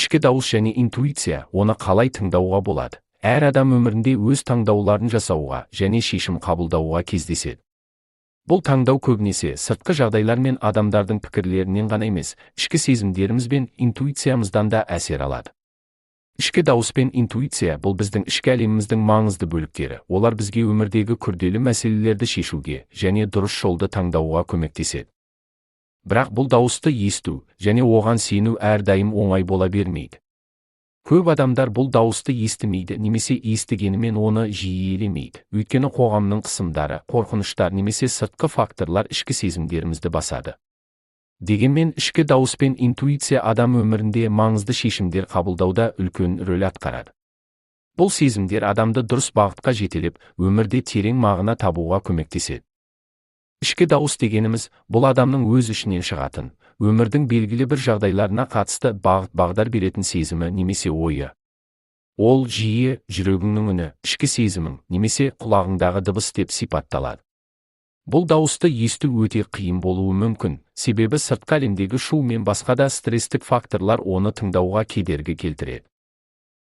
ішкі дауыс және интуиция, оны қалай тыңдауға болады? Әр адам өмірінде өз таңдауларын жасауға және шешім қабылдауға кездеседі. Бұл таңдау көбінесе сыртқы жағдайлар мен адамдардың пікірлерінен ғана емес, ішкі сезімдеріміз бен интуициямыздан да әсер алады. Ішкі дауыс пен интуиция бұл біздің ішкі әлеміміздің маңызды бөліктері. Олар бізге өмірдегі күрделі мәселелерді шешуге және дұрыс жолды таңдауға көмектеседі. Бірақ бұл дауысты есту және оған сену әрдайым оңай бола бермейді. Көп адамдар бұл дауысты естімейді немесе естігенімен оны жиі елемейді. Өйткені қоғамның қысымдары, қорқыныштар немесе сыртқы факторлар ішкі сезімдерімізді басады. Дегенмен ішкі дауыс пен интуиция адам өмірінде маңызды шешімдер қабылдауда үлкен рөл атқарады. Бұл сезімдер адамды дұрыс бағытқа жетелеп, өмірде терең мағына табуға көмектеседі. Ішкі дауыс дегеніміз, бұл адамның өз ішінен шығатын, өмірдің белгілі бір жағдайларына қатысты бағыт-бағдар беретін сезімі немесе ойы. Ол жиі жүрегіңнің үні, ішкі сезімің немесе құлағыңдағы дыбыс деп сипатталады. Бұл дауысты есту өте қиын болуы мүмкін, себебі сыртқы әлемдегі шу мен басқа да стресстік факторлар оны тыңдауға кедергі келтіреді.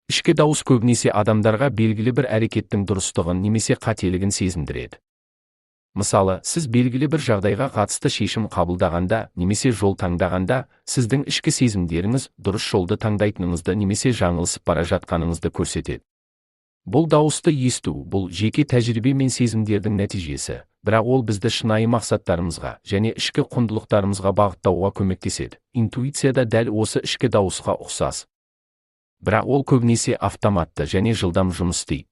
Ішкі дауыс көбінесе адамдарға белгілі бір әрекеттің дұрыстығын немесе қателігін сезіндіреді. Мысалы, сіз белгілі бір жағдайға қатысты шешім қабылдағанда немесе жол таңдағанда, сіздің ішкі сезімдеріңіз дұрыс жолды таңдайтыныңызды немесе жаңылысып бара жатқаныңызды көрсетеді. Бұл дауысты есту, бұл жеке тәжірибе мен сезімдердің нәтижесі, бірақ ол бізді шынайы мақсаттарымызға және ішкі құндылықтарымызға бағыттауға көмектеседі. Интуиция да дәл осы ішкі дауысқа ұқсас. Бірақ ол көбінесе автоматты және жылдам жұмыс істейді.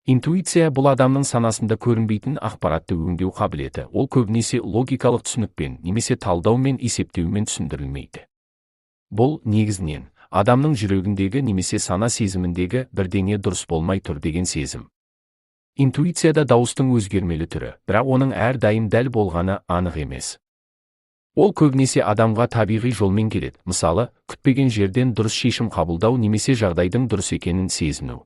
Интуиция бұл адамның санасында көрінбейтін ақпаратты өңдеу қабілеті. Ол көбінесе логикалық түсінікпен немесе талдау мен есептеумен түсіндірілмейді. Бұл негізінен адамның жүрегіндегі немесе сана сезіміндегі бірдеңе дұрыс болмай тұр деген сезім. Интуицияда дауыстың өзгермелі түрі, бірақ оның әрдайым дәл болғаны анық емес. Ол көбінесе адамға табиғи жолмен келеді. Мысалы, күтпеген жерден дұрыс шешім қабылдау немесе жағдайдың дұрыс екенін сезіну.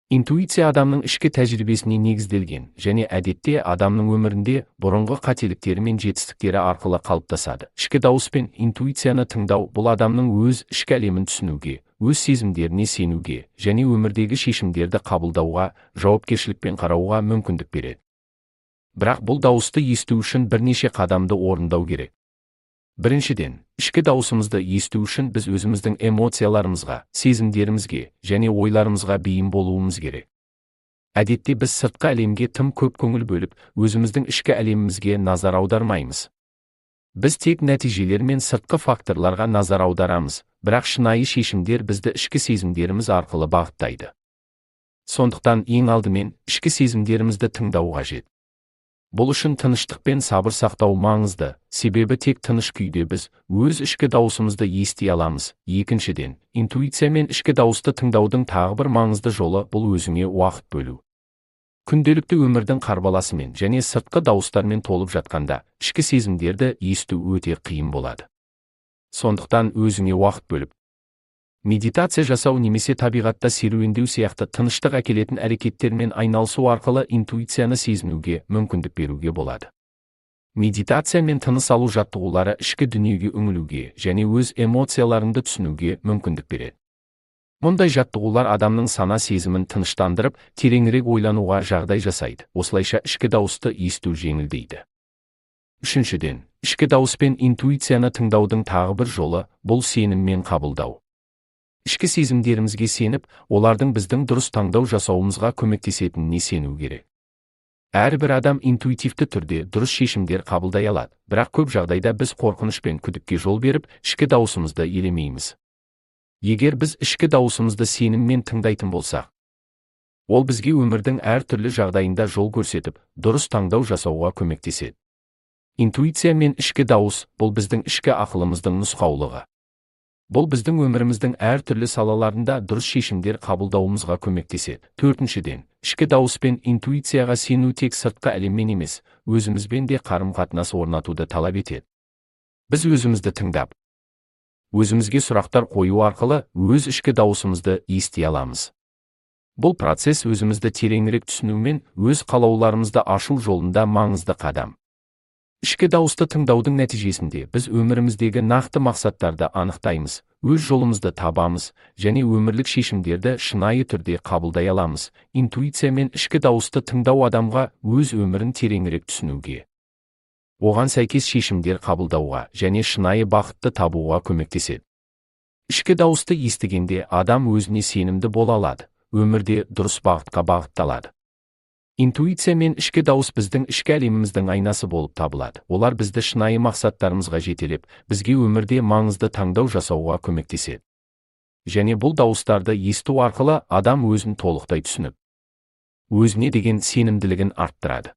Интуиция адамның ішкі тәжірибесіне негізделген және әдетте адамның өмірінде бұрынғы қателіктері мен жетістіктері арқылы қалыптасады. Ішкі дауыс пен интуицияны тыңдау бұл адамның өз ішкі әлемін түсінуге, өз сезімдеріне сенуге және өмірдегі шешімдерді қабылдауға, жауапкершілікпен қарауға мүмкіндік береді. Бірақ бұл дауысты есту үшін бірнеше қадамды орындау керек. Біріншіден, ішкі дауысымызды есту үшін біз өзіміздің эмоцияларымызға, сезімдерімізге және ойларымызға бейім болуымыз керек. Әдетте біз сыртқы әлемге тым көп көңіл бөліп, өзіміздің ішкі әлемімізге назар аудармаймыз. Біз тек нәтижелер мен сыртқы факторларға назар аударамыз, бірақ шынайы шешімдер бізді ішкі сезімдеріміз арқылы бағыттайды. Сондықтан ең алдымен ішкі сезімдерімізді тыңдау қажет. Бұл үшін тыныштық пен сабыр сақтау маңызды, себебі тек тыныш күйде біз өз ішкі дауысымызды ести аламыз. Екіншіден, интуиция мен ішкі дауысты тыңдаудың тағы бір маңызды жолы бұл өзіңе уақыт бөлу. Күнделікті өмірдің қарбаласымен және сыртқы дауыстармен толып жатқанда, ішкі сезімдерді есту өте қиын болады. Сондықтан өзіңе уақыт бөліп, медитация жасау немесе табиғатта серуендеу сияқты тыныштық әкелетін әрекеттермен айналысу арқылы интуицияны сезінуге мүмкіндік беруге болады. Медитация мен тыныс алу жаттығулары ішкі дүниеге үңілуге және өз эмоцияларыңды түсінуге мүмкіндік береді. Мұндай жаттығулар адамның сана сезімін тыныштандырып, тереңірек ойлануға жағдай жасайды. Осылайша ішкі дауысты есту жеңілдейді. Үшіншіден, ішкі дауыс пен интуицияны тыңдаудың тағы бір жолы бұл сеніммен қабылдау. Ішкі сезімдерімізге сеніп, олардың біздің дұрыс таңдау жасауымызға көмектесетініне сену керек. Әрбір адам интуитивті түрде дұрыс шешімдер қабылдай алады, бірақ көп жағдайда біз қорқыныш пен күдікке жол беріп, ішкі дауысымызды елемейміз. Егер біз ішкі дауысымызды сеніммен тыңдайтын болсақ, ол бізге өмірдің әртүрлі жағдайында жол көрсетіп, дұрыс таңдау жасауға көмектеседі. Интуиция мен ішкі дауыс бұл біздің ішкі ақылымыздың нұсқаулығы. Бұл біздің өміріміздің әртүрлі салаларында дұрыс шешімдер қабылдауымызға көмектеседі. Төртіншіден, ішкі дауыс пен интуицияға сену тек сыртқы әлеммен емес, өзімізбен де қарым-қатынас орнатуды талап етеді. Біз өзімізді тыңдап, өзімізге сұрақтар қою арқылы өз ішкі дауысымызды ести аламыз. Бұл процесс өзімізді тереңірек түсіну мен өз қалауларымызды ашу жолында маңызды қадам. Ішкі дауысты тыңдаудың нәтижесінде біз өміріміздегі нақты мақсаттарды анықтаймыз, өз жолымызды табамыз, және өмірлік шешімдерді шынайы түрде қабылдай аламыз. Интуиция мен ішкі дауысты тыңдау адамға өз өмірін тереңірек түсінуге, оған сәйкес шешімдер қабылдауға және шынайы бақытты табуға көмектеседі. Ішкі дауысты естігенде адам өзіне сенімді бола алады, өмірде дұрыс бағытқа бағытталады. Интуиция мен ішкі дауыс біздің ішкі әлеміміздің айнасы болып табылады. Олар бізді шынайы мақсаттарымызға жетелеп, бізге өмірде маңызды таңдау жасауға көмектеседі. Және бұл дауыстарды есту арқылы адам өзін толықтай түсініп, өзіне деген сенімділігін арттырады.